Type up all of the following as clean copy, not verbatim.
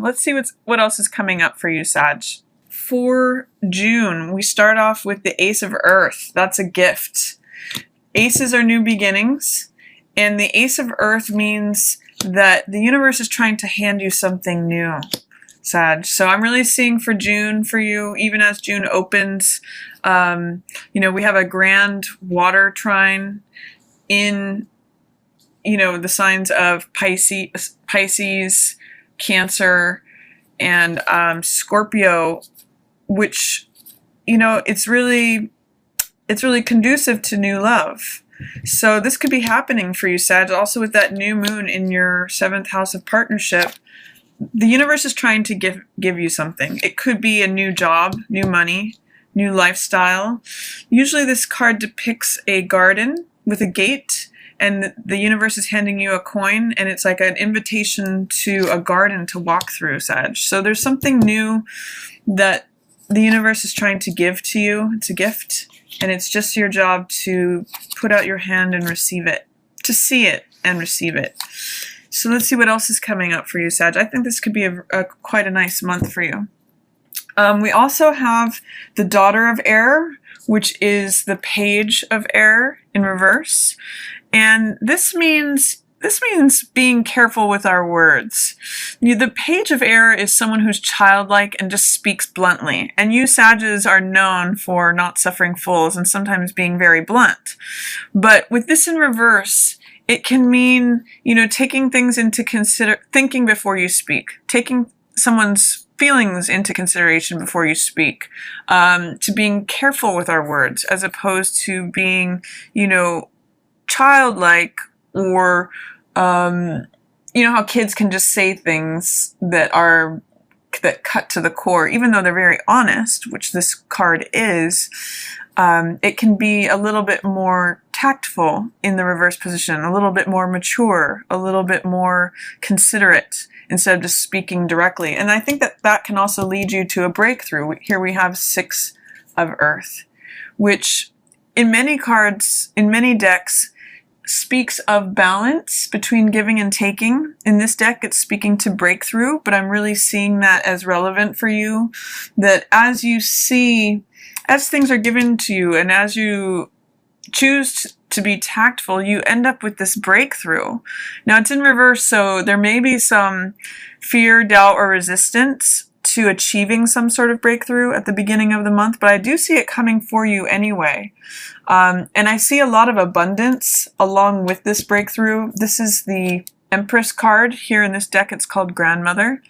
let's see what else is coming up for you, Sag. For June, we start off with the Ace of Earth. That's a gift. Aces are new beginnings, and the Ace of Earth means that the universe is trying to hand you something new, Sag. So I'm really seeing for June for you, even as June opens, we have a grand water trine in, the signs of Pisces, Cancer, and Scorpio, which, it's really conducive to new love. So this could be happening for you, Sag. Also with that new moon in your 7th house of partnership, the universe is trying to give you something. It could be a new job, new money, new lifestyle. Usually this card depicts a garden with a gate, and the universe is handing you a coin, and it's like an invitation to a garden to walk through, Sag. So there's something new that the universe is trying to give to you. It's a gift, and it's just your job to put out your hand and receive it, to see it and receive it. So let's see what else is coming up for you, Sag. I think this could be quite a nice month for you. We also have the Daughter of Air, which is the Page of Air in reverse. And this means being careful with our words. The Page of Air is someone who's childlike and just speaks bluntly. And you Sages are known for not suffering fools and sometimes being very blunt. But with this in reverse, it can mean, taking things into thinking before you speak, taking someone's feelings into consideration before you speak, to being careful with our words as opposed to being, childlike, or, how kids can just say things that cut to the core, even though they're very honest, which this card is. It can be a little bit more tactful in the reverse position, a little bit more mature, a little bit more considerate instead of just speaking directly. And I think that can also lead you to a breakthrough. Here we have 6 of Earth, which in many cards, in many decks, speaks of balance between giving and taking. In this deck, it's speaking to breakthrough, but I'm really seeing that as relevant for you, that as things are given to you and as you choose to be tactful, you end up with this breakthrough. Now it's in reverse, so there may be some fear, doubt, or resistance to achieving some sort of breakthrough at the beginning of the month, but I do see it coming for you anyway. And I see a lot of abundance along with this breakthrough. This is the Empress card. Here in this deck, it's called Grandmother.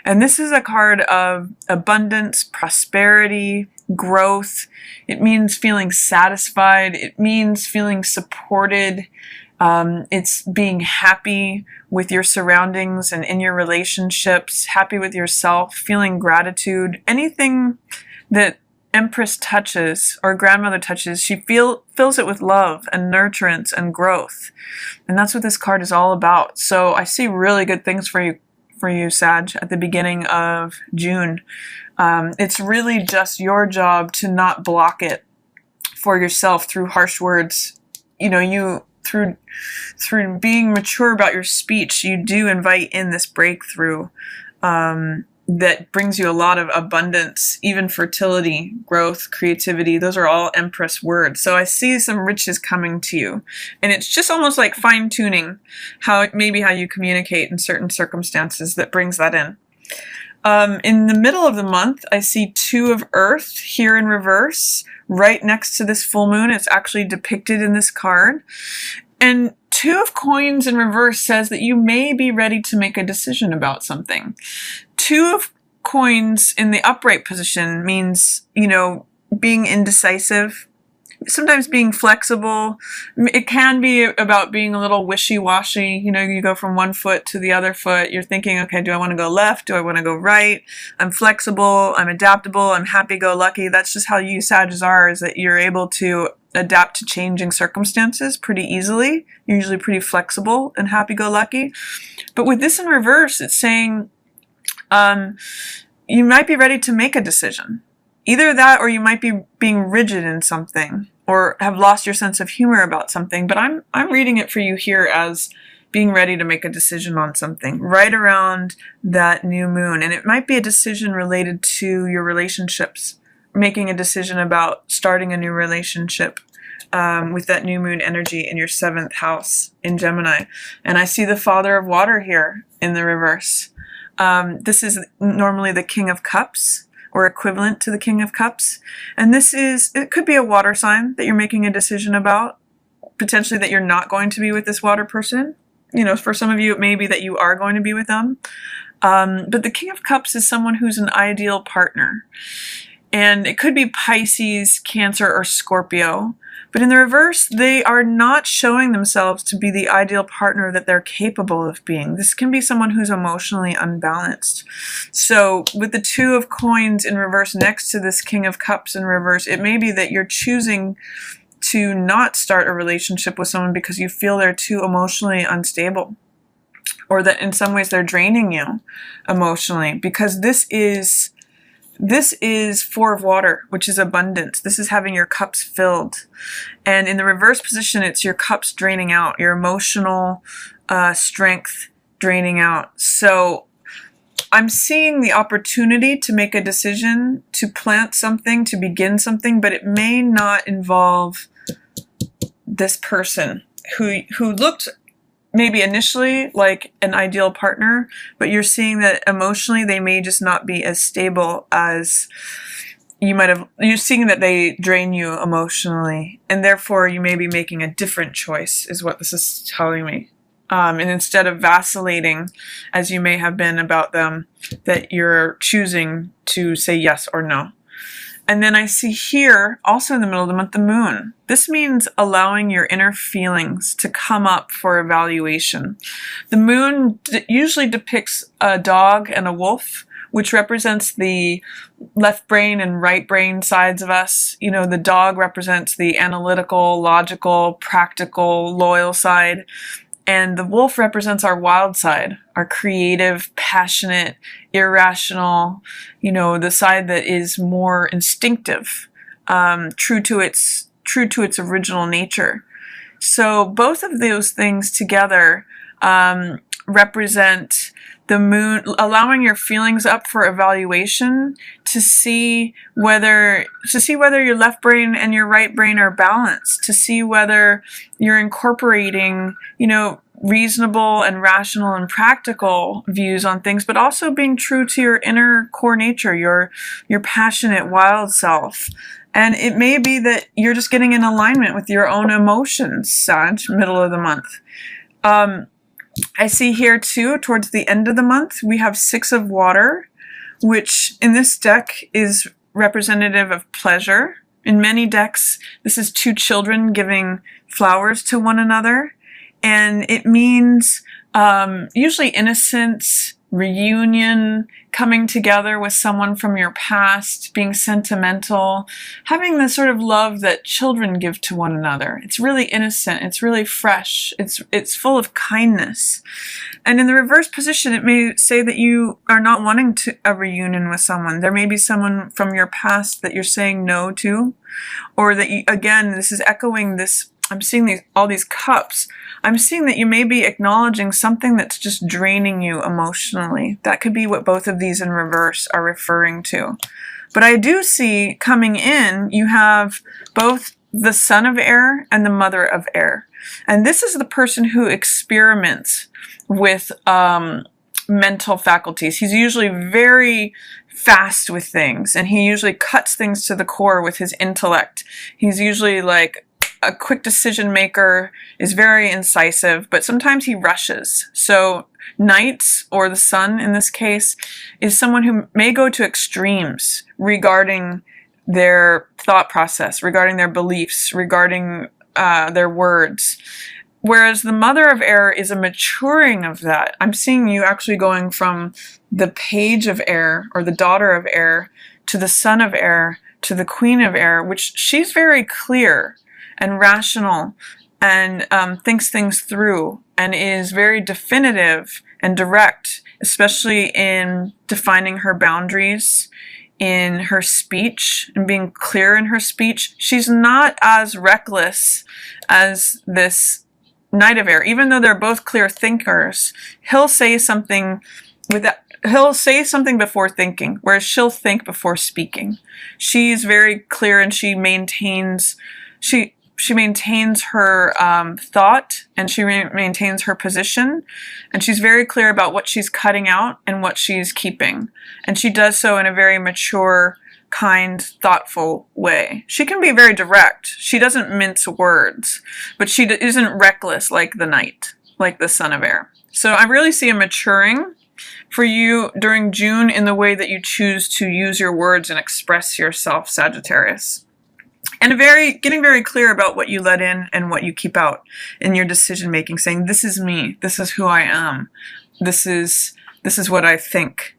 And this is a card of abundance, prosperity, growth. It means feeling satisfied. It means feeling supported. It's being happy with your surroundings and in your relationships, happy with yourself, feeling gratitude. Anything that Empress touches or Grandmother touches, she fills it with love and nurturance and growth. And that's what this card is all about. So I see really good things for you, Sag, at the beginning of June. It's really just your job to not block it for yourself through harsh words. Through being mature about your speech, you do invite in this breakthrough that brings you a lot of abundance, even fertility, growth, creativity. Those are all Empress words. So I see some riches coming to you. And it's just almost like fine-tuning how you communicate in certain circumstances that brings that in. In the middle of the month, I see 2 of Earth here in reverse, right next to this full moon. It's actually depicted in this card. And 2 of Coins in reverse says that you may be ready to make a decision about something. 2 of Coins in the upright position means, being indecisive, sometimes being flexible. It can be about being a little wishy-washy. You go from one foot to the other foot. You're thinking, okay, do I want to go left? Do I want to go right? I'm flexible. I'm adaptable. I'm happy-go-lucky. That's just how you Sagittarius are, is that you're able to adapt to changing circumstances pretty easily. You're usually pretty flexible and happy-go-lucky. But with this in reverse, it's saying you might be ready to make a decision. Either that, or you might be being rigid in something, or have lost your sense of humor about something. But I'm reading it for you here as being ready to make a decision on something right around that new moon. And it might be a decision related to your relationships, making a decision about starting a new relationship with that new moon energy in your 7th house in Gemini. And I see the Father of Water here in the reverse. This is normally the King of Cups, or equivalent to the King of Cups. And it could be a water sign that you're making a decision about, potentially that you're not going to be with this water person. You know, for some of you, it may be that you are going to be with them. But the King of Cups is someone who's an ideal partner. And it could be Pisces, Cancer, or Scorpio. But in the reverse, they are not showing themselves to be the ideal partner that they're capable of being. This can be someone who's emotionally unbalanced. So with the 2 of Coins in reverse next to this King of Cups in reverse, it may be that you're choosing to not start a relationship with someone because you feel they're too emotionally unstable, or that in some ways they're draining you emotionally, because this is 4 of Water, which is abundance. This is having your cups filled. And in the reverse position, it's your cups draining out, your emotional strength draining out. So I'm seeing the opportunity to make a decision, to plant something, to begin something, but it may not involve this person who looked maybe initially like an ideal partner, but you're seeing that emotionally they may just not be as stable as you might have. You're seeing that they drain you emotionally, and therefore you may be making a different choice, is what this is telling me. And instead of vacillating as you may have been about them, that you're choosing to say yes or no. And then I see here, also in the middle of the month, the moon. This means allowing your inner feelings to come up for evaluation. The moon usually depicts a dog and a wolf, which represents the left brain and right brain sides of us. You know, the dog represents the analytical, logical, practical, loyal side. And the wolf represents our wild side, our creative, passionate, irrational, you know, the side that is more instinctive, true to its original nature. So both of those things together represent the moon, allowing your feelings up for evaluation to see whether your left brain and your right brain are balanced, to see whether you're incorporating, you know, reasonable and rational and practical views on things, but also being true to your inner core nature, your passionate, wild self. And it may be that you're just getting in alignment with your own emotions, Sag, middle of the month. I see here too, towards the end of the month, we have 6 of Water, which in this deck is representative of pleasure. In many decks, this is 2 children giving flowers to one another. And it means usually innocence, reunion, coming together with someone from your past, being sentimental, having the sort of love that children give to one another. It's really innocent. It's really fresh. It's full of kindness. And in the reverse position, it may say that you are not wanting a reunion with someone. There may be someone from your past that you're saying no to, or that you, again, this is echoing this. I'm seeing all these cups. I'm seeing that you may be acknowledging something that's just draining you emotionally. That could be what both of these in reverse are referring to. But I do see coming in, you have both the Son of Air and the Mother of Air. And this is the person who experiments with mental faculties. He's usually very fast with things, and he usually cuts things to the core with his intellect. He's usually like a quick decision maker, is very incisive, but sometimes he rushes. So Knights, or the Sun in this case, is someone who may go to extremes regarding their thought process, regarding their beliefs, regarding their words. Whereas the Mother of Air is a maturing of that. I'm seeing you actually going from the Page of Air, or the Daughter of Air, to the Son of Air, to the Queen of Air, which she's very clear and rational, and thinks things through, and is very definitive and direct, especially in defining her boundaries, in her speech, and being clear in her speech. She's not as reckless as this Knight of Air, even though they're both clear thinkers, he'll say something he'll say something before thinking, whereas she'll think before speaking. She's very clear, and she maintains her thought, and she maintains her position, and she's very clear about what she's cutting out and what she's keeping, and she does so in a very mature, kind, thoughtful way. She can be very direct. She doesn't mince words, but she isn't reckless like the Knight, like the Son of Air. So I really see a maturing for you during June in the way that you choose to use your words and express yourself, Sagittarius. And getting very clear about what you let in and what you keep out in your decision making, saying, this is me, this is who I am, this is what I think,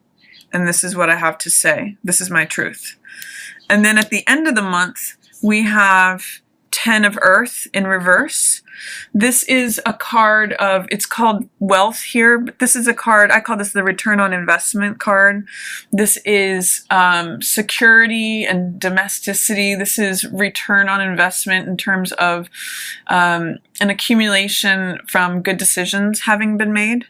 and this is what I have to say, this is my truth. And then at the end of the month, we have 10 of Earth in reverse. This is a card it's called Wealth here, but this is a card, I call this the return on investment card. This is security and domesticity. This is return on investment in terms of an accumulation from good decisions having been made.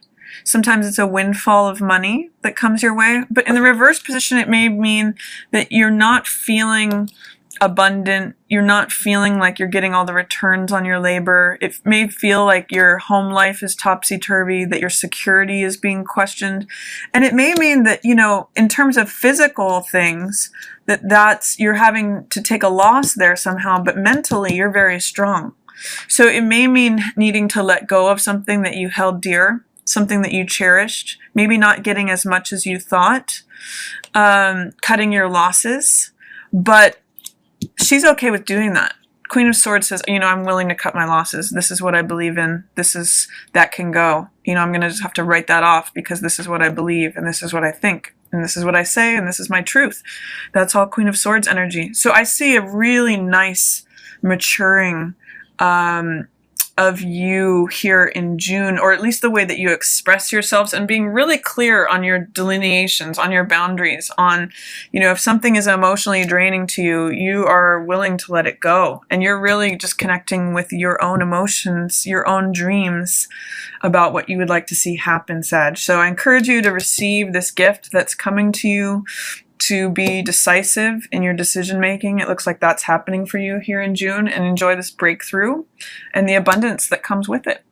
Sometimes it's a windfall of money that comes your way, but in the reverse position, it may mean that you're not feeling abundant, you're not feeling like you're getting all the returns on your labor. It may feel like your home life is topsy-turvy, that your security is being questioned. And it may mean that, in terms of physical things, you're having to take a loss there somehow, but mentally you're very strong. So it may mean needing to let go of something that you held dear, something that you cherished, maybe not getting as much as you thought, cutting your losses, but she's okay with doing that. Queen of Swords says, I'm willing to cut my losses. This is what I believe in. That can go. I'm going to just have to write that off because this is what I believe, and this is what I think, and this is what I say, and this is my truth. That's all Queen of Swords energy. So I see a really nice maturing of you here in June, or at least the way that you express yourselves, and being really clear on your delineations, on your boundaries, on, if something is emotionally draining to you, you are willing to let it go. And you're really just connecting with your own emotions, your own dreams about what you would like to see happen, Sag. So I encourage you to receive this gift that's coming to you, to be decisive in your decision making. It looks like that's happening for you here in June, and enjoy this breakthrough and the abundance that comes with it.